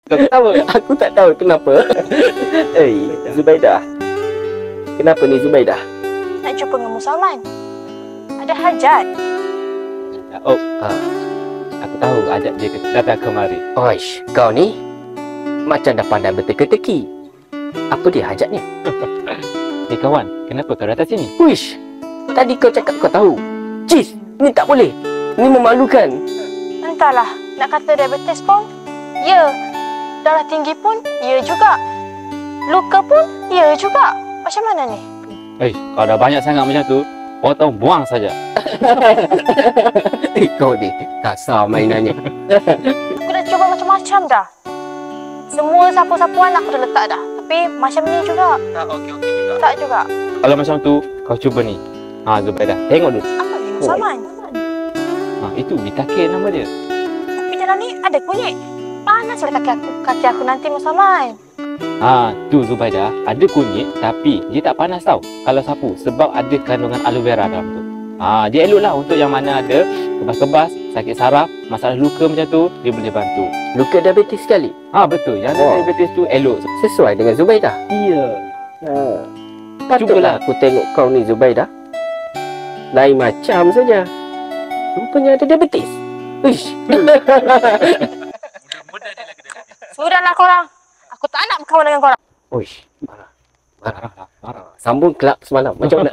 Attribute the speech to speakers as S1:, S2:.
S1: Kau tahu?
S2: Aku tak tahu kenapa. Zubaidah. Kenapa ni Zubaidah?
S3: Nak jumpa dengan Musaman. Ada hajat.
S1: Oh, aku tahu ajak dia datang kemari.
S2: Oish, kau ni macam dah pandai berteka-teki. Apa dia hajatnya?
S1: Kawan, kenapa kau datang sini?
S2: Wish, tadi kau cakap kau tahu. Cis, ni tak boleh. Ni memalukan.
S3: Entahlah, nak kata diabetes pun, ya. Darah tinggi pun, ya juga. Luka pun, ya juga. Macam mana ni?
S1: Kalau dah banyak sangat macam tu, potong buang saja.
S2: Kau ni kasar mainannya.
S3: Aku dah cuba macam-macam dah. Semua sapu-sapuan aku dah letak dah. Tapi macam ni juga.
S2: Tak okey juga.
S3: Tak juga.
S1: Kalau macam tu, kau cuba ni. Zubaidah, tengok dulu.
S3: Apa ni Musaman?
S1: Itu Bitake nama dia.
S3: Tapi dalam ni ada kunyit. Panaslah kaki aku nanti Musaman.
S1: Tu Zubaidah, ada kunyit tapi dia tak panas tau kalau sapu sebab ada kandungan aloe vera dalam tu. Dia eloklah untuk yang mana ada kebas-kebas, sakit saraf, masalah luka macam tu, dia boleh bantu.
S2: Luka diabetes sekali?
S1: Betul, yang diabetes tu elok.
S2: Sesuai dengan Zubaidah?
S1: Iya.
S2: Patutlah aku tengok kau ni Zubaidah. Lain macam saja. Rupanya ada diabetes. Uish.
S3: Sudahlah korang. Aku tak nak berkawan dengan korang.
S2: Uish, marah. Sambung kelab semalam. Macam mana?